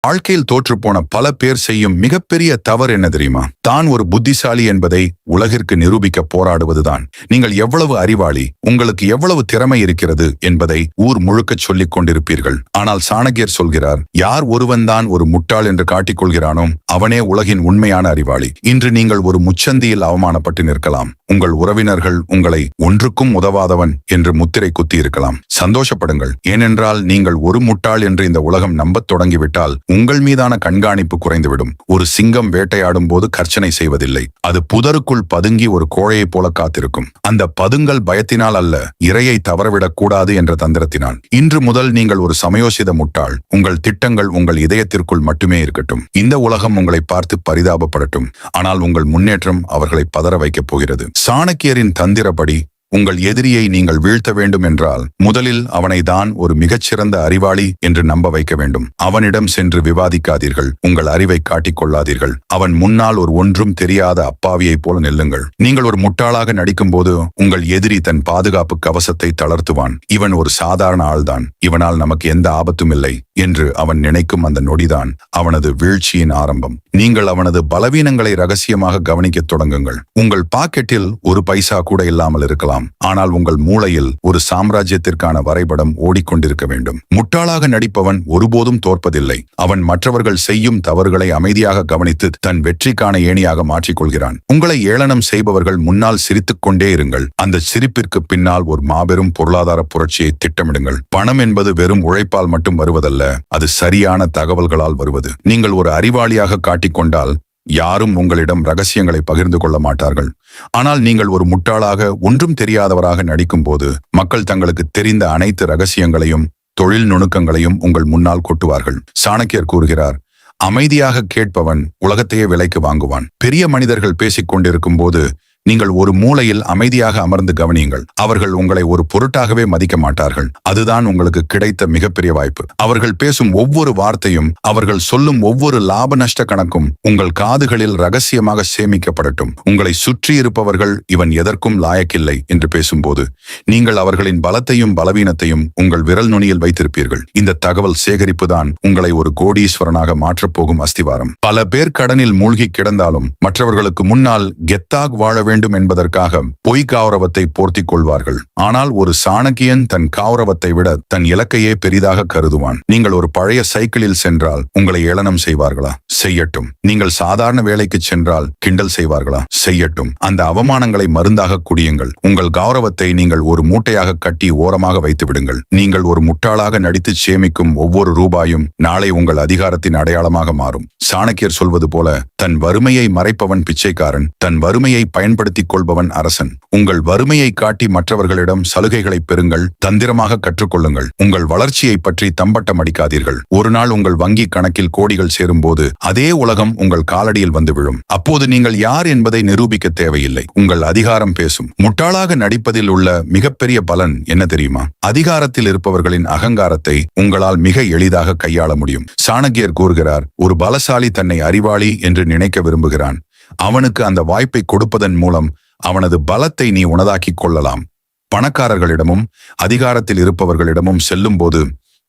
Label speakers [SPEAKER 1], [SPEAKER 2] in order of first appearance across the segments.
[SPEAKER 1] வாழ்க்கையில் தோற்றுப்போன பல பேர் செய்யும் மிகப்பெரிய தவறு என்ன தெரியுமா? தான் ஒரு புத்திசாலி என்பதை உலகிற்கு நிரூபிக்க போராடுவதுதான். நீங்கள் எவ்வளவு அறிவாளி, உங்களுக்கு எவ்வளவு திறமை இருக்கிறது என்பதை ஊர் முழுக்க சொல்லிக் கொண்டிருப்பீர்கள். ஆனால் சாணக்கியர் சொல்கிறார், யார் ஒருவன்தான் ஒரு முட்டாள் என்று காட்டிக்கொள்கிறானோ அவனே உலகின் உண்மையான அறிவாளி. இன்று நீங்கள் ஒரு முச்சந்தியில் அவமானப்பட்டு நிற்கலாம். உங்கள் உறவினர்கள் உங்களை ஒன்றுக்கும் உதவாதவன் என்று முத்திரை குத்தி இருக்கலாம். சந்தோஷப்படுங்கள். ஏனென்றால் நீங்கள் ஒரு முட்டாள் என்று இந்த உலகம் நம்பத் தொடங்கிவிட்டால் உங்கள் மீதான கண்காணிப்பு குறைந்துவிடும். ஒரு சிங்கம் வேட்டையாடும் போது கர்ச்சனை செய்வதில்லை. அது புதருக்குள் பதுங்கி ஒரு கோழையைப் போல காத்திருக்கும். அந்த பதுங்கல் பயத்தினால் அல்ல, இரையை தவறவிடக் கூடாது என்ற தந்திரத்தினால். இன்று முதல் நீங்கள் ஒரு சமயோசித முட்டாள். உங்கள் திட்டங்கள் உங்கள் இதயத்திற்குள் மட்டுமே இருக்கட்டும். இந்த உலகம் உங்களை பார்த்து பரிதாபப்படட்டும். ஆனால் உங்கள் முன்னேற்றம் அவர்களை பதற வைக்கப் போகிறது. சாணக்கியரின் தந்திரப்படி உங்கள் எதிரியை நீங்கள் வீழ்த்த வேண்டும் என்றால் முதலில் அவனை தான் ஒரு மிகச்சிறந்த அறிவாளி என்று நம்ப வைக்க வேண்டும். அவனிடம் சென்று விவாதிக்காதீர்கள். உங்கள் அறிவை காட்டிக் கொள்ளாதீர்கள். அவன் முன்னால் ஒரு ஒன்றும் தெரியாத அப்பாவியைப் போல நெல்லுங்கள். நீங்கள் ஒரு முட்டாளாக நடிக்கும் போது உங்கள் எதிரி தன் பாதுகாப்பு கவசத்தை தளர்த்துவான். இவன் ஒரு சாதாரண ஆள்தான், இவனால் நமக்கு எந்த ஆபத்தும் இல்லை என்று அவன் நினைக்கும் அந்த நொடிதான் அவனது வீழ்ச்சியின் ஆரம்பம். நீங்கள் அவனது பலவீனங்களை ரகசியமாக கவனிக்கத் தொடங்குங்கள். உங்கள் பாக்கெட்டில் ஒரு பைசா கூட இல்லாமல் இருக்கலாம். ஆனால் உங்கள் மூளையில் ஒரு சாம்ராஜ்யத்திற்கான வரைபடம் ஓடிக்கொண்டிருக்க வேண்டும். முட்டாளாக நடிப்பவன் ஒருபோதும் தோற்பதில்லை. அவன் மற்றவர்கள் செய்யும் தவறுகளை அமைதியாக கவனித்து தன் வெற்றிக்கான ஏணியாக மாற்றிக்கொள்கிறான். உங்களை ஏளனம் செய்பவர்கள் முன்னால் சிரித்துக் கொண்டே இருங்கள். அந்த சிரிப்பிற்கு பின்னால் ஒரு மாபெரும் பொருளாதார புரட்சியை திட்டமிடுங்கள். பணம் என்பது வெறும் உழைப்பால் மட்டும் வருவதல்ல, அது சரியான தகவல்களால் வருவது. நீங்கள் ஒரு அறிவாளியாக காட்டிக்கொண்டால் யாரும் உங்களிடம் ரகசியங்களை பகிர்ந்து கொள்ள மாட்டார்கள். ஆனால் நீங்கள் ஒரு முட்டாளாக ஒன்றும் தெரியாதவராக நடிக்கும் போது மக்கள் தங்களுக்கு தெரிந்த அனைத்து ரகசியங்களையும் தொழில் நுணுக்கங்களையும் உங்கள் முன்னால் கொட்டுவார்கள். சாணக்கியர் கூறுகிறார், அமைதியாக கேட்பவன் உலகத்தையே விலைக்கு வாங்குவான். பெரிய மனிதர்கள் பேசிக் கொண்டிருக்கும் போது நீங்கள் ஒரு மூலையில் அமைதியாக அமர்ந்து கவனியுங்கள். அவர்கள் உங்களை ஒரு பொருட்டாகவே மதிக்க மாட்டார்கள். அதுதான் உங்களுக்கு கிடைத்த மிகப்பெரிய வாய்ப்பு. அவர்கள் பேசும் ஒவ்வொரு வார்த்தையும், அவர்கள் சொல்லும் ஒவ்வொரு லாப நஷ்ட கணக்கும் உங்கள் காதுகளில் ரகசியமாக சேமிக்கப்படட்டும். உங்களை சுற்றி இருப்பவர்கள் இவன் எதற்கும் லாயக்கில்லை என்று பேசும்போது நீங்கள் அவர்களின் பலத்தையும் பலவீனத்தையும் உங்கள் விரல் நுனியில் வைத்திருப்பீர்கள். இந்த தகவல் சேகரிப்பு தான் உங்களை ஒரு கோடீஸ்வரனாக மாற்றப்போகும் அஸ்திவாரம். பல பேர் கடனில் மூழ்கி கிடந்தாலும் மற்றவர்களுக்கு முன்னால் கெத்தாக வாழ வேண்டும் என்பதற்காக பொய் கௌரவத்தை போர்த்திக் கொள்வார்கள். ஆனால் ஒரு சாணக்கியன் தன் கௌரவத்தை விட தன் இலக்கையே பெரிதாக கருதுவான். நீங்கள் ஒரு பழைய சைக்கிளில் சென்றால் உங்களை ஏளனம் செய்வார்களா? செய்யட்டும். நீங்கள் சாதாரண வேலைக்கு சென்றால் கிண்டல் செய்வார்களா? செய்யட்டும். அந்த அவமானங்களை மருந்தாக குடியுங்கள். உங்கள் கௌரவத்தை நீங்கள் ஒரு மூட்டையாக கட்டி ஓரமாக வைத்து விடுங்கள். நீங்கள் ஒரு முட்டாளாக நடித்து சேமிக்கும் ஒவ்வொரு ரூபாயும் நாளை உங்கள் அதிகாரத்தின் அடையாளமாக மாறும். சாணக்கியர் சொல்வது போல, தன் வறுமையை மறைப்பவன் பிச்சைக்காரன், தன் வறுமையை பயன்படுத்திக் கொள்பவன் அரசன். உங்கள் வறுமையை காட்டி மற்றவர்களிடம் சலுகைகளை பெறுங்கள். தந்திரமாக கற்றுக்கொள்ளுங்கள். உங்கள் வளர்ச்சியை பற்றி தம்பட்டம் அடிக்காதீர்கள். ஒரு நாள் உங்கள் வங்கி கணக்கில் கோடிகள் சேரும் போது அதே உலகம் உங்கள் காலடியில் வந்து விழும். அப்போது நீங்கள் யார் என்பதை நிரூபிக்க தேவையில்லை. உங்கள் அதிகாரம் பேசும். முட்டாளாக நடிப்பதில் உள்ள மிகப்பெரிய பலன் என்ன தெரியுமா? அதிகாரத்தில் இருப்பவர்களின் அகங்காரத்தை உங்களால் மிக எளிதாக கையாள முடியும். சாணக்கியர் கூறுகிறார், ஒரு பலசாலி தன்னை அறிவாளி என்று நினைக்க விரும்புகிறான். அவனுக்கு அந்த வாய்ப்பை கொடுப்பதன் மூலம் அவனது பலத்தை நீ உனதாக்கிக் கொள்ளலாம். பணக்காரர்களிடமும் அதிகாரத்தில் இருப்பவர்களிடமும் செல்லும் போது,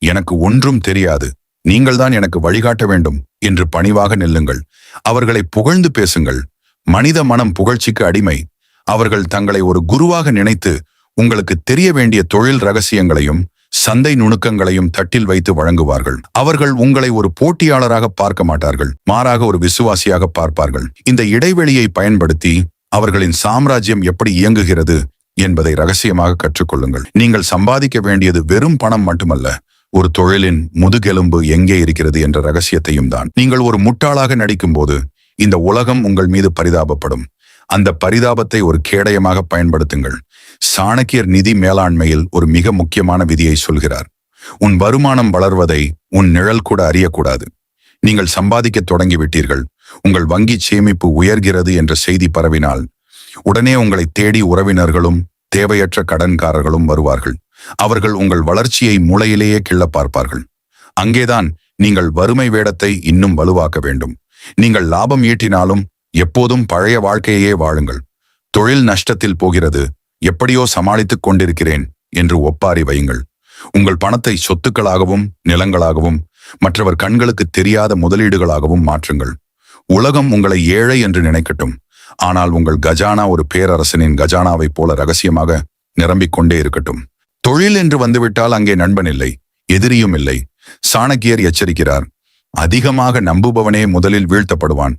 [SPEAKER 1] எனக்கு ஒன்றும் தெரியாது, நீங்கள்தான் எனக்கு வழிகாட்ட வேண்டும் என்று பணிவாக நெல்லுங்கள். அவர்களை புகழ்ந்து பேசுங்கள். மனித மனம் புகழ்ச்சிக்கு அடிமை. அவர்கள் தங்களை ஒரு குருவாக நினைத்து உங்களுக்கு தெரிய வேண்டிய தொழில் ரகசியங்களையும் சந்தை நுணுக்கங்களையும் தட்டில் வைத்து வழங்குவார்கள். அவர்கள் உங்களை ஒரு போட்டியாளராக பார்க்க மாட்டார்கள், மாறாக ஒரு விசுவாசியாக பார்ப்பார்கள். இந்த இடைவெளியை பயன்படுத்தி அவர்களின் சாம்ராஜ்யம் எப்படி இயங்குகிறது என்பதை ரகசியமாக கற்றுக்கொள்ளுங்கள். நீங்கள் சம்பாதிக்க வேண்டியது வெறும் பணம் மட்டுமல்ல, ஒரு தொழிலின் முதுகெலும்பு எங்கே இருக்கிறது என்ற ரகசியத்தையும் தான். நீங்கள் ஒரு முட்டாளாக நடிக்கும் போது இந்த உலகம் உங்கள் மீது பரிதாபப்படும். அந்த பரிதாபத்தை ஒரு கேடயமாக பயன்படுத்துங்கள். சாணக்கியர் நிதி மேலாண்மையில் ஒரு மிக முக்கியமான விதியை சொல்கிறார். உன் வருமானம் வளர்வதை உன் நிழல் கூட அறியக்கூடாது. நீங்கள் சம்பாதிக்க தொடங்கிவிட்டீர்கள், உங்கள் வங்கி சேமிப்பு உயர்கிறது என்ற செய்தி பரவினால் உடனே உங்களை தேடி உறவினர்களும் தேவையற்ற கடன்காரர்களும் வருவார்கள். அவர்கள் உங்கள் வளர்ச்சியை மூளையிலேயே கிள்ள பார்ப்பார்கள். அங்கேதான் நீங்கள் வறுமை வேடத்தை இன்னும் வலுவாக்க வேண்டும். நீங்கள் லாபம் ஈட்டினாலும் எப்போதும் பழைய வாழ்க்கையே வாழுங்கள். தொழில் நஷ்டத்தில் போகிறது, எப்படியோ சமாளித்துக் கொண்டிருக்கிறேன் என்று ஒப்பாரி வையுங்கள். உங்கள் பணத்தை சொத்துக்களாகவும் நிலங்களாகவும் மற்றவர் கண்களுக்கு தெரியாத முதலீடுகளாகவும் மாற்றுங்கள். உலகம் உங்களை ஏழை என்று நினைக்கட்டும், ஆனால் உங்கள் கஜானா ஒரு பேரரசனின் கஜானாவைப் போல ரகசியமாக நிரம்பிக் கொண்டே இருக்கட்டும். தொழில் என்று வந்துவிட்டால் அங்கே நண்பன் இல்லை, எதிரியும் இல்லை. சாணக்கியர் எச்சரிக்கிறார், அதிகமாக நம்புபவனே முதலில் வீழ்த்தப்படுவான்.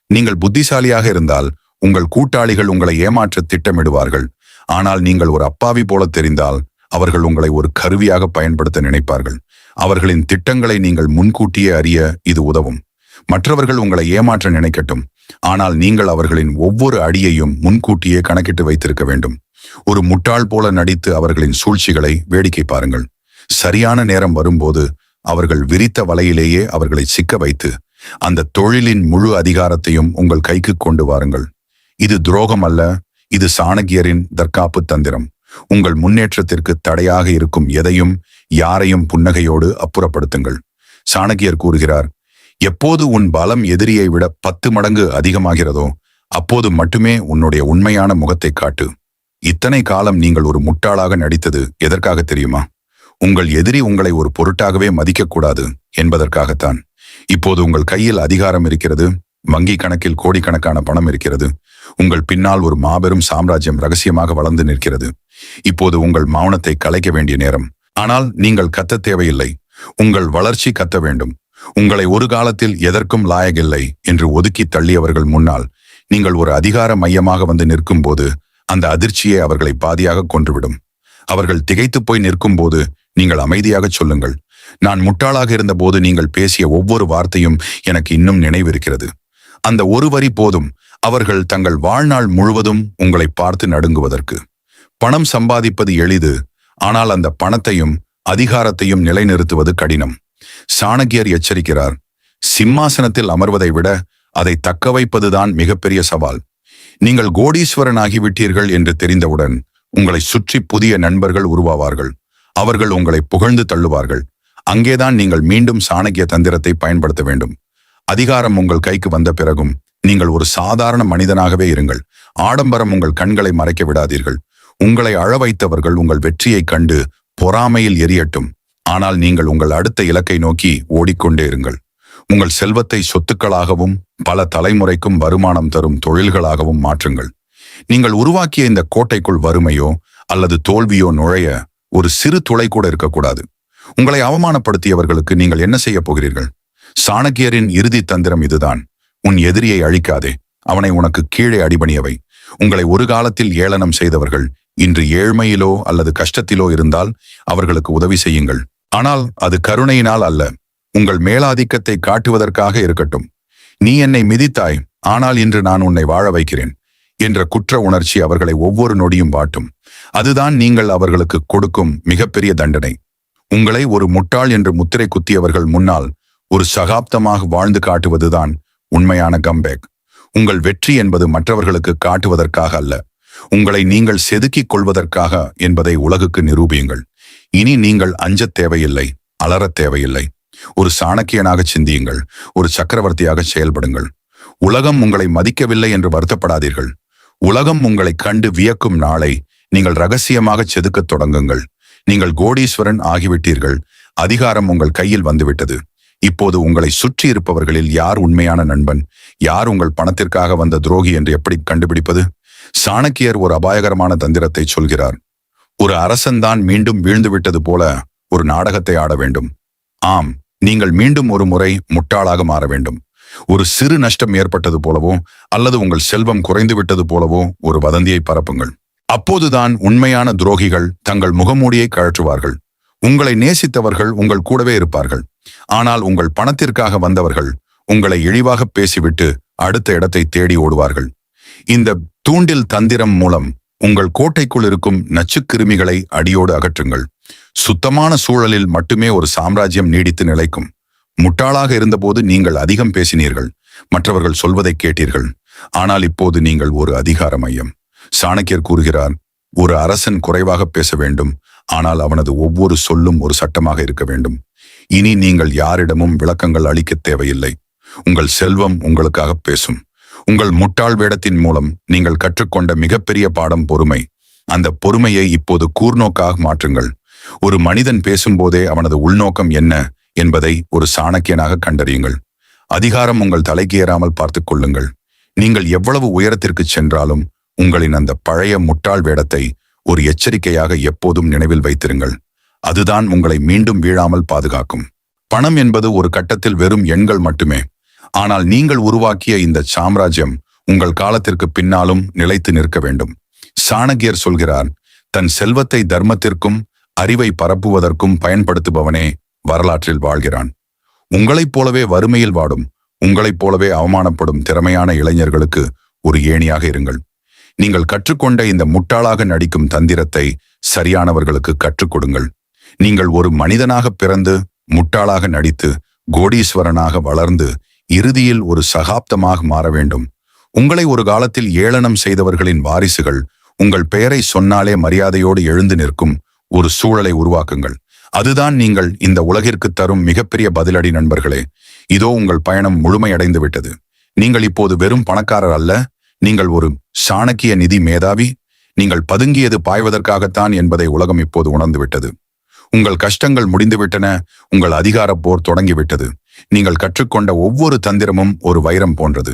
[SPEAKER 1] நீங்கள் புத்திசாலியாக இருந்தால் உங்கள் கூட்டாளிகள் உங்களை ஏமாற்ற திட்டமிடுவார்கள். ஆனால் நீங்கள் ஒரு அப்பாவி போல தெரிந்தால் அவர்கள் உங்களை ஒரு கருவியாக பயன்படுத்த நினைப்பார்கள். அவர்களின் திட்டங்களை நீங்கள் முன்கூட்டியே அறிய இது உதவும். மற்றவர்கள் உங்களை ஏமாற்ற நினைக்கட்டும், ஆனால் நீங்கள் அவர்களின் ஒவ்வொரு அடியையும் முன்கூட்டியே கணக்கிட்டு வைத்திருக்க வேண்டும். ஒரு முட்டாள் போல நடித்து அவர்களின் சூழ்ச்சிகளை வேடிக்கை பாருங்கள். சரியான நேரம் வரும்போது அவர்கள் விரித்த வலையிலேயே அவர்களை சிக்க வைத்து அந்த தொழிலின் முழு அதிகாரத்தையும் உங்கள் கைக்கு கொண்டு வாருங்கள். இது துரோகம் அல்ல, இது சாணக்கியரின் தற்காப்பு தந்திரம். உங்கள் முன்னேற்றத்திற்கு தடையாக இருக்கும் எதையும் யாரையும் புன்னகையோடு அப்புறப்படுத்துங்கள். சாணக்கியர் கூறுகிறார், எப்போது உன் பலம் எதிரியை விட 10 மடங்கு அதிகமாகிறதோ அப்போது மட்டுமே உன்னுடைய உண்மையான முகத்தை காட்டு. இத்தனை காலம் நீங்கள் ஒரு முட்டாளாக நடித்தது எதற்காக தெரியுமா? உங்கள் எதிரி உங்களை ஒரு பொருட்டாகவே மதிக்கக்கூடாது என்பதற்காகத்தான். இப்போது உங்கள் கையில் அதிகாரம் இருக்கிறது, வங்கி கணக்கில் கோடிக்கணக்கான பணம் இருக்கிறது, உங்கள் பின்னால் ஒரு மாபெரும் சாம்ராஜ்யம் ரகசியமாக வளர்ந்து நிற்கிறது. இப்போது உங்கள் மௌனத்தை கலைக்க வேண்டிய நேரம். ஆனால் நீங்கள் கத்த தேவையில்லை, உங்கள் வளர்ச்சி கத்த வேண்டும். உங்களை ஒரு காலத்தில் எதற்கும் லாயகில்லை என்று ஒதுக்கி தள்ளியவர்கள் முன்னால் நீங்கள் ஒரு அதிகார மையமாக வந்து நிற்கும் போது அந்த அதிர்ச்சியை அவர்களை பாதியாக கொன்றுவிடும். அவர்கள் திகைத்து போய் நிற்கும் போது நீங்கள் அமைதியாக சொல்லுங்கள், நான் முட்டாளாக இருந்த போது நீங்கள் பேசிய ஒவ்வொரு வார்த்தையும் எனக்கு இன்னும் நினைவிருக்கிறது. அந்த ஒரு வரி போதும் அவர்கள் தங்கள் வாழ்நாள் முழுவதும் உங்களை பார்த்து நடுங்குவதற்கு. பணம் சம்பாதிப்பது எளிது, ஆனால் அந்த பணத்தையும் அதிகாரத்தையும் நிலைநிறுத்துவது கடினம். சாணக்கியர் எச்சரிக்கிறார், சிம்மாசனத்தில் அமர்வதை விட அதை தக்க வைப்பதுதான் மிகப்பெரிய சவால். நீங்கள் கோடீஸ்வரன் ஆகிவிட்டீர்கள் என்று தெரிந்தவுடன் உங்களை சுற்றி புதிய நண்பர்கள் உருவாவார்கள். அவர்கள் உங்களை புகழ்ந்து தள்ளுவார்கள். அங்கேதான் நீங்கள் மீண்டும் சாணக்கிய தந்திரத்தை பயன்படுத்த வேண்டும். அதிகாரம் உங்கள் கைக்கு வந்த பிறகும் நீங்கள் ஒரு சாதாரண மனிதனாகவே இருங்கள். ஆடம்பரம் உங்கள் கண்களை மறைக்க விடாதீர்கள். உங்களை அழ வைத்தவர்கள் உங்கள் வெற்றியை கண்டு பொறாமையில் எரியட்டும். ஆனால் நீங்கள் உங்கள் அடுத்த இலக்கை நோக்கி ஓடிக்கொண்டே இருங்கள். உங்கள் செல்வத்தை சொத்துக்களாகவும் பல தலைமுறைக்கும் வருமானம் தரும் தொழில்களாகவும் மாற்றுங்கள். நீங்கள் உருவாக்கிய இந்த கோட்டைக்குள் வறுமையோ அல்லது தோல்வியோ நுழைய ஒரு சிறு துளை கூட இருக்கக்கூடாது. உங்களை அவமானப்படுத்தியவர்களுக்கு நீங்கள் என்ன செய்ய போகிறீர்கள்? சாணக்கியரின் இறுதி தந்திரம் இதுதான். உன் எதிரியை அழிக்காதே, அவனை உனக்கு கீழே அடிபணியவை. உங்களை ஒரு காலத்தில் ஏளனம் செய்தவர்கள் இன்று ஏழ்மையிலோ அல்லது கஷ்டத்திலோ இருந்தால் அவர்களுக்கு உதவி செய்யுங்கள். ஆனால் அது கருணையினால் அல்ல, உங்கள் மேலாதிக்கத்தை காட்டுவதற்காக இருக்கட்டும். நீ என்னை மிதித்தாய், ஆனால் இன்று நான் உன்னை வாழ வைக்கிறேன் என்ற குற்ற உணர்ச்சி அவர்களை ஒவ்வொரு நொடியும் வாட்டும். அதுதான் நீங்கள் அவர்களுக்கு கொடுக்கும் மிகப்பெரிய தண்டனை. உங்களை ஒரு முட்டாள் என்று முத்திரை குத்தியவர்கள் முன்னால் ஒரு சகாப்தமாக வாழ்ந்து காட்டுவதுதான் உண்மையான கம்பேக். உங்கள் வெற்றி என்பது மற்றவர்களுக்கு காட்டுவதற்காக அல்ல, உங்களை நீங்கள் செதுக்கிக் கொள்வதற்காக என்பதை உலகுக்கு நிரூபியுங்கள். இனி நீங்கள் அஞ்சத் தேவையில்லை, அலறத் தேவையில்லை. ஒரு சாணக்கியனாக சிந்தியுங்கள், ஒரு சக்கரவர்த்தியாக செயல்படுங்கள். உலகம் உங்களை மதிக்கவில்லை என்று வருத்தப்படாதீர்கள். உலகம் உங்களை கண்டு வியக்கும் நாளை நீங்கள் ரகசியமாக செதுக்கத் தொடங்குங்கள். நீங்கள் கோடீஸ்வரன் ஆகிவிட்டீர்கள். அதிகாரம் உங்கள் கையில் வந்துவிட்டது. இப்போது உங்களை சுற்றி இருப்பவர்களில் யார் உண்மையான நண்பன், யார் உங்கள் பணத்திற்காக வந்த துரோகி என்று எப்படி கண்டுபிடிப்பது? சாணக்கியர் ஒரு அபாயகரமான தந்திரத்தை சொல்கிறார். ஒரு அரசன்தான் மீண்டும் வீழ்ந்துவிட்டது போல ஒரு நாடகத்தை ஆட வேண்டும். ஆம், நீங்கள் மீண்டும் ஒரு முறை முட்டாளாக மாற வேண்டும். ஒரு சிறு நஷ்டம் ஏற்பட்டது போலவோ அல்லது உங்கள் செல்வம் குறைந்து விட்டது போலவோ ஒரு வதந்தியை பரப்புங்கள். அப்போதுதான் உண்மையான துரோகிகள் தங்கள் முகமூடியை கழற்றுவார்கள். உங்களை நேசித்தவர்கள் உங்கள் கூடவே இருப்பார்கள். ஆனால் உங்கள் பணத்திற்காக வந்தவர்கள் உங்களை இழிவாக பேசிவிட்டு அடுத்த இடத்தை தேடி ஓடுவார்கள். இந்த தூண்டில் தந்திரம் மூலம் உங்கள் கோட்டைக்குள் இருக்கும் நச்சுக்கிருமிகளை அடியோடு அகற்றுங்கள். சுத்தமான சூழலில் மட்டுமே ஒரு சாம்ராஜ்யம் நீடித்து நிலைக்கும். முட்டாளாக இருந்தபோது நீங்கள் அதிகம் பேசினீர்கள், மற்றவர்கள் சொல்வதை கேட்டீர்கள். ஆனால் இப்போது நீங்கள் ஒரு அதிகார மையம். சாணக்கியர் கூறுகிறார், ஒரு அரசன் குறைவாக பேச வேண்டும், ஆனால் அவனது ஒவ்வொரு சொல்லும் ஒரு சட்டமாக இருக்க வேண்டும். இனி நீங்கள் யாரிடமும் விளக்கங்கள் அளிக்க தேவையில்லை. உங்கள் செல்வம் உங்களுக்காக பேசும். உங்கள் முட்டாள் வேடத்தின் மூலம் நீங்கள் கற்றுக்கொண்ட மிகப்பெரிய பாடம் பொறுமை. அந்த பொறுமையை இப்போது கூர்நோக்காக மாற்றுங்கள். ஒரு மனிதன் பேசும்போதே அவனது உள்நோக்கம் என்ன என்பதை ஒரு சாணக்கியனாக கண்டறியுங்கள். அதிகாரம் உங்கள் தலைக்கு ஏறாமல் பார்த்துக் கொள்ளுங்கள். நீங்கள் எவ்வளவு உயரத்திற்கு சென்றாலும் உங்களின் அந்த பழைய முட்டாள் வேடத்தை ஒரு எச்சரிக்கையாக எப்போதும் நினைவில் வைத்திருங்கள். அதுதான் உங்களை மீண்டும் வீழாமல் பாதுகாக்கும். பணம் என்பது ஒரு கட்டத்தில் வெறும் எண்கள் மட்டுமே. ஆனால் நீங்கள் உருவாக்கிய இந்த சாம்ராஜ்யம் உங்கள் காலத்திற்கு பின்னாலும் நிலைத்து நிற்க வேண்டும். சாணக்கியர் சொல்கிறார், தன் செல்வத்தை தர்மத்திற்கும் அறிவை பரப்புவதற்கும் பயன்படுத்துபவனே வரலாற்றில் வாழ்கிறான். உங்களைப் போலவே வறுமையில் வாடும், உங்களைப் போலவே அவமானப்படும் திறமையான இளைஞர்களுக்கு ஒரு ஏணியாக இருங்கள். நீங்கள் கற்றுக்கொண்ட இந்த முட்டாளாக நடிக்கும் தந்திரத்தை சரியானவர்களுக்கு கற்றுக் கொடுங்கள். நீங்கள் ஒரு மனிதனாக பிறந்து முட்டாளாக நடித்து கோடீஸ்வரனாக வளர்ந்து இறுதியில் ஒரு சகாப்தமாக மாற வேண்டும். உங்களை ஒரு காலத்தில் ஏளனம் செய்தவர்களின் வாரிசுகள் உங்கள் பெயரை சொன்னாலே மரியாதையோடு எழுந்து நிற்கும் ஒரு சூழலை உருவாக்குங்கள். அதுதான் நீங்கள் இந்த உலகிற்கு தரும் மிகப்பெரிய பதிலடி நண்பர்களே. இதோ உங்கள் பயணம் முழுமையடைந்து விட்டது. நீங்கள் இப்போது வெறும் பணக்காரர் அல்ல, நீங்கள் ஒரு சாணக்கிய நிதி மேதாவி. நீங்கள் பதுங்கியது பாய்வதற்காகத்தான் என்பதை உலகம் இப்போது உணர்ந்துவிட்டது. உங்கள் கஷ்டங்கள் முடிந்துவிட்டன, உங்கள் அதிகார போர் தொடங்கிவிட்டது. நீங்கள் கற்றுக்கொண்ட ஒவ்வொரு தந்திரமும் ஒரு வைரம் போன்றது.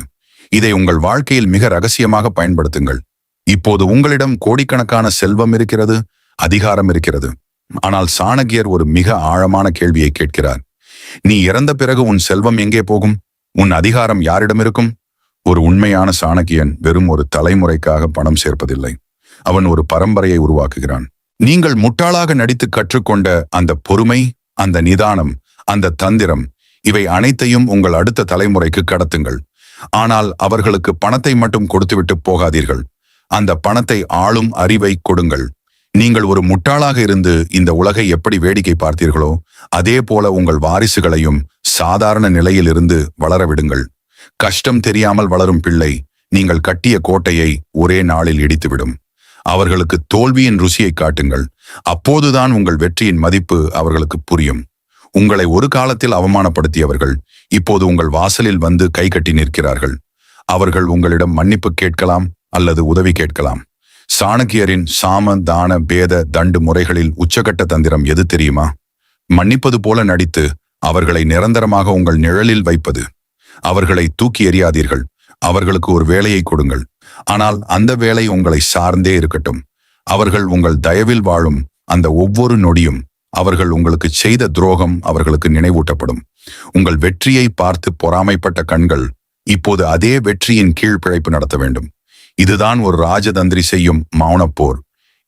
[SPEAKER 1] இதை உங்கள் வாழ்க்கையில் மிக ரகசியமாக பயன்படுத்துங்கள். இப்போது உங்களிடம் கோடிக்கணக்கான செல்வம் இருக்கிறது, அதிகாரம் இருக்கிறது. ஆனால் சாணக்கியர் ஒரு மிக ஆழமான கேள்வியை கேட்கிறார். நீ இறந்த பிறகு உன் செல்வம் எங்கே போகும்? உன் அதிகாரம் யாரிடம் இருக்கும்? ஒரு உண்மையான சாணக்கியன் வெறும் ஒரு தலைமுறைக்காக பணம் சேர்ப்பதில்லை. அவன் ஒரு பரம்பரையை உருவாக்குகிறான். நீங்கள் முட்டாளாக நடித்து கற்றுக்கொண்ட அந்த பொறுமை, அந்த நிதானம், அந்த தந்திரம், இவை அனைத்தையும் உங்கள் அடுத்த தலைமுறைக்கு கடத்துங்கள். ஆனால் அவர்களுக்கு பணத்தை மட்டும் கொடுத்துவிட்டு போகாதீர்கள். அந்த பணத்தை ஆளும் அறிவை கொடுங்கள். நீங்கள் ஒரு முட்டாளாக இருந்து இந்த உலகை எப்படி வேடிக்கை பார்த்தீர்களோ அதே போல உங்கள் வாரிசுகளையும் சாதாரண நிலையில் இருந்து வளர விடுங்கள். கஷ்டம் தெரியாமல் வளரும் பிள்ளை நீங்கள் கட்டிய கோட்டையை ஒரே நாளில் இடித்துவிடும். அவர்களுக்கு தோல்வியின் ருசியை காட்டுங்கள். அப்போதுதான் உங்கள் வெற்றியின் மதிப்பு அவர்களுக்கு புரியும். உங்களை ஒரு காலத்தில் அவமானப்படுத்தியவர்கள் இப்போது உங்கள் வாசலில் வந்து கை கட்டி நிற்கிறார்கள். அவர்கள் உங்களிடம் மன்னிப்பு கேட்கலாம் அல்லது உதவி கேட்கலாம். சாணக்கியரின் சாம தான பேத தண்டு முறைகளில் உச்சகட்ட தந்திரம் எது தெரியுமா? மன்னிப்பது போல நடித்து அவர்களை நிரந்தரமாக உங்கள் நிழலில் வைப்பது. அவர்களை தூக்கி எறியாதீர்கள். அவர்களுக்கு ஒரு வேலையை கொடுங்கள். ஆனால் அந்த வேலை உங்களை சார்ந்தே இருக்கட்டும். அவர்கள் உங்கள் தயவில் வாழும் அந்த ஒவ்வொரு நொடியும் அவர்கள் உங்களுக்கு செய்த துரோகம் அவர்களுக்கு நினைவூட்டப்படும். உங்கள் வெற்றியை பார்த்து பொறாமைப்பட்ட கண்கள் இப்போது அதே வெற்றியின் கீழ் பிழைப்பு நடத்த வேண்டும். இதுதான் ஒரு ராஜதந்திரி செய்யும் மௌனப்போர்.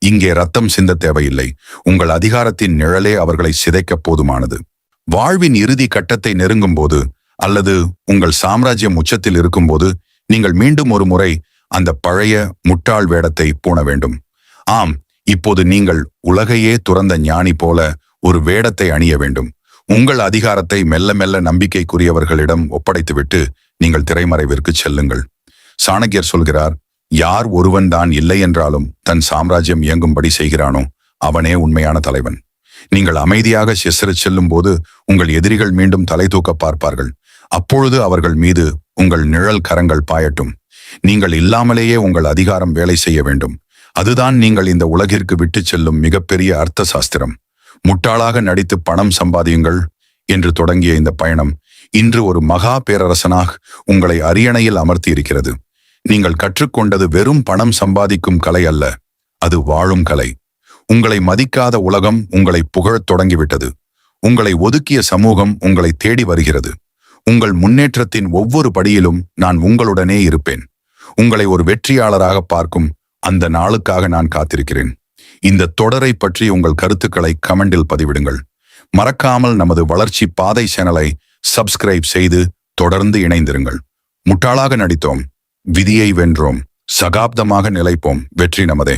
[SPEAKER 1] இங்கே ரத்தம் சிந்த தேவையில்லை. உங்கள் அதிகாரத்தின் நிழலே அவர்களை சிதைக்க போதுமானது. வாழ்வின் இறுதி கட்டத்தை நெருங்கும் போது அல்லது உங்கள் சாம்ராஜ்யம் உச்சத்தில் இருக்கும்போது நீங்கள் மீண்டும் ஒரு முறை அந்த பழைய முட்டாள் வேடத்தை பூண வேண்டும். ஆம், இப்போது நீங்கள் உலகையே துறந்த ஞானி போல ஒரு வேடத்தை அணிய வேண்டும். உங்கள் அதிகாரத்தை மெல்ல மெல்ல நம்பிக்கைக்குரியவர்களிடம் ஒப்படைத்துவிட்டு நீங்கள் திரைமறைவிற்கு செல்லுங்கள். சாணக்கியர் சொல்கிறார், யார் ஒருவன் தான் இல்லை என்றாலும் தன் சாம்ராஜ்யம் இயங்கும்படி செய்கிறானோ அவனே உண்மையான தலைவன். நீங்கள் அமைதியாக செசறு செல்லும் போது உங்கள் எதிரிகள் மீண்டும் தலை தூக்க பார்ப்பார்கள். அப்பொழுது அவர்கள் மீது உங்கள் நிழல் கரங்கள் பாயட்டும். நீங்கள் இல்லாமலேயே உங்கள் அதிகாரம் வேலை செய்ய வேண்டும். அதுதான் நீங்கள் இந்த உலகிற்கு விட்டு செல்லும் மிகப்பெரிய அர்த்த சாஸ்திரம். முட்டாளாக நடித்து பணம் சம்பாதியுங்கள் என்று தொடங்கிய இந்த பயணம் இன்று ஒரு மகா பேரரசனாக உங்களை அரியணையில் அமர்த்தி இருக்கிறது. நீங்கள் கற்றுக்கொண்டது வெறும் பணம் சம்பாதிக்கும் கலை அல்ல, அது வாழும் கலை. உங்களை மதிக்காத உலகம் உங்களை புகழத் தொடங்கிவிட்டது. உங்களை ஒதுக்கிய சமூகம் உங்களை தேடி வருகிறது. உங்கள் முன்னேற்றத்தின் ஒவ்வொரு படியிலும் நான் உங்களுடனே இருப்பேன். உங்களை ஒரு வெற்றியாளராக பார்க்கும் அந்த நாளுக்காக நான் காத்திருக்கிறேன். இந்த தொடரை பற்றி உங்கள் கருத்துக்களை கமெண்டில் பதிவிடுங்கள். மறக்காமல் நமது வளர்ச்சி பாதை சேனலை சப்ஸ்கிரைப் செய்து தொடர்ந்து இணைந்திருங்கள். முட்டாளாக நடித்தோம், விதியை வென்றோம், சகாப்தமாக நிலைப்போம், வெற்றி நமதே.